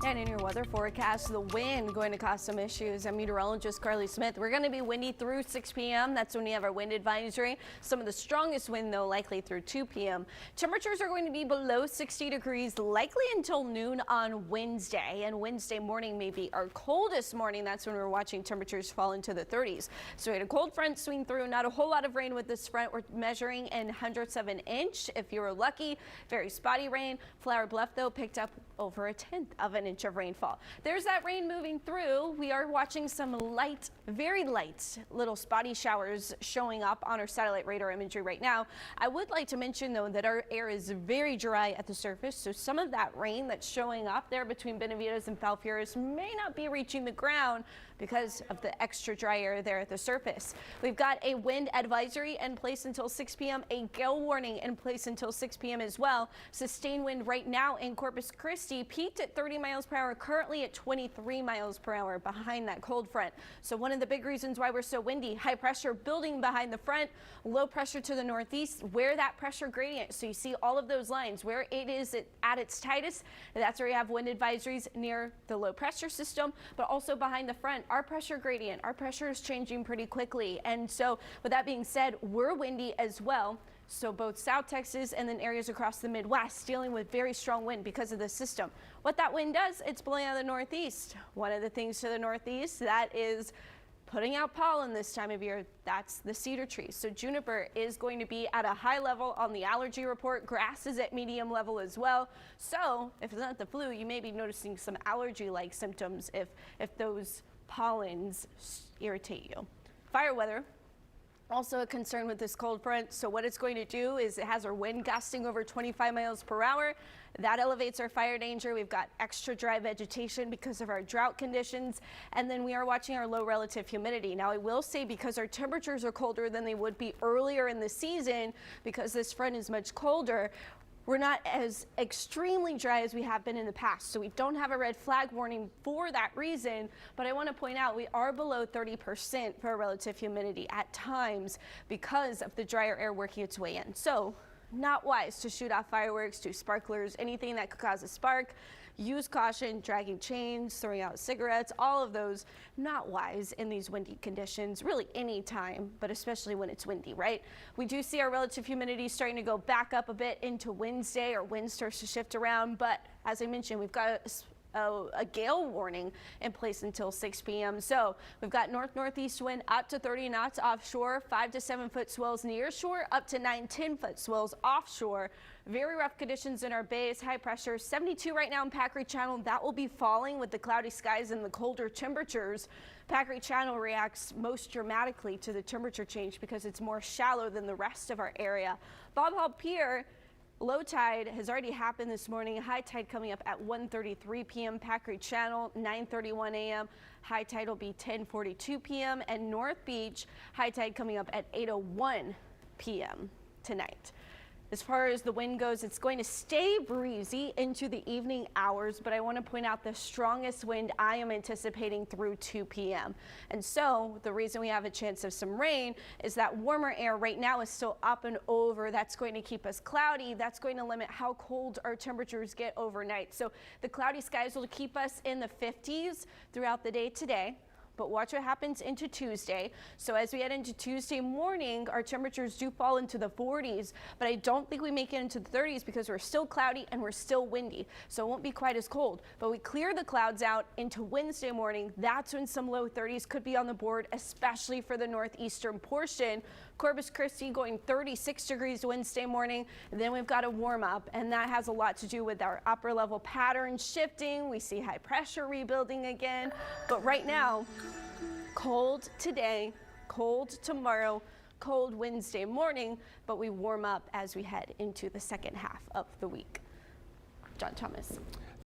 And in your weather forecast, the wind going to cause some issues. I'm meteorologist Carly Smith. We're going to be windy through 6 p.m. That's when we have our wind advisory. Some of the strongest wind, though, likely through 2 p.m. Temperatures are going to be below 60 degrees, likely until noon on Wednesday. And Wednesday morning may be our coldest morning. That's when we're watching temperatures fall into the 30s. So we had a cold front swing through. Not a whole lot of rain with this front. We're measuring in hundredths of an inch. If you were lucky, very spotty rain. Flower Bluff, though, picked up over a tenth of an inch of rainfall. There's that rain moving through. We are watching some light, very light little spotty showers showing up on our satellite radar imagery right now. I would like to mention, though, that our air is very dry at the surface, so some of that rain that's showing up there between Benavides and Falfurrias may not be reaching the ground because of the extra dry air there at the surface. We've got a wind advisory in place until 6 p.m., a gale warning in place until 6 p.m. as well. Sustained wind right now in Corpus Christi peaked at 30 miles per hour, currently at 23 miles per hour behind that cold front. So one of the big reasons why we're so windy, high pressure building behind the front, low pressure to the northeast, where that pressure gradient. So you see all of those lines where it is at its tightest. That's where you have wind advisories near the low pressure system, but also behind the front. Our pressure gradient, our pressure is changing pretty quickly. And so with that being said, we're windy as well. So both South Texas and then areas across the Midwest dealing with very strong wind because of the system. What that wind does, it's blowing out of the northeast. One of the things to the northeast that is putting out pollen this time of year, that's the cedar trees. So juniper is going to be at a high level on the allergy report. Grass is at medium level as well. So if it's not the flu, you may be noticing some allergy-like symptoms if those pollens irritate you. Fire weather. Also a concern with this cold front. So what it's going to do is it has our wind gusting over 25 miles per hour. That elevates our fire danger. We've got extra dry vegetation because of our drought conditions. And then we are watching our low relative humidity. Now I will say, because our temperatures are colder than they would be earlier in the season, because this front is much colder, we're not as extremely dry as we have been in the past. So we don't have a red flag warning for that reason. But I want to point out we are below 30% for relative humidity at times because of the drier air working its way in. So not wise to shoot off fireworks, do sparklers, anything that could cause a spark. Use caution, dragging chains, throwing out cigarettes, all of those not wise in these windy conditions, really any time, but especially when it's windy, right? We do see our relative humidity starting to go back up a bit into Wednesday. Our wind starts to shift around, but as I mentioned, we've got a gale warning in place until 6 p.m. So we've got north-northeast wind up to 30 knots offshore, 5 to 7 foot swells near shore, up to 9-10 foot swells offshore. Very rough conditions in our bays, high pressure, 72 right now in Packery Channel. That will be falling with the cloudy skies and the colder temperatures. Packery Channel reacts most dramatically to the temperature change because it's more shallow than the rest of our area. Bob Hall Pier, low tide has already happened this morning. High tide coming up at 1:33 p.m. Packery Channel, 9:31 a.m. High tide will be 10:42 p.m. And North Beach, high tide coming up at 8:01 p.m. tonight. As far as the wind goes, it's going to stay breezy into the evening hours, but I want to point out the strongest wind I am anticipating through 2 p.m. And so the reason we have a chance of some rain is that warmer air right now is still up and over. That's going to keep us cloudy. That's going to limit how cold our temperatures get overnight. So the cloudy skies will keep us in the 50s throughout the day today. But watch what happens into Tuesday. So as we head into Tuesday morning, our temperatures do fall into the 40s, but I don't think we make it into the 30s because we're still cloudy and we're still windy. So it won't be quite as cold, but we clear the clouds out into Wednesday morning. That's when some low 30s could be on the board, especially for the northeastern portion. Corpus Christi going 36 degrees Wednesday morning. And then we've got a warm up, and that has a lot to do with our upper level pattern shifting. We see high pressure rebuilding again, but right now, cold today, cold tomorrow, cold Wednesday morning, but we warm up as we head into the second half of the week. John Thomas.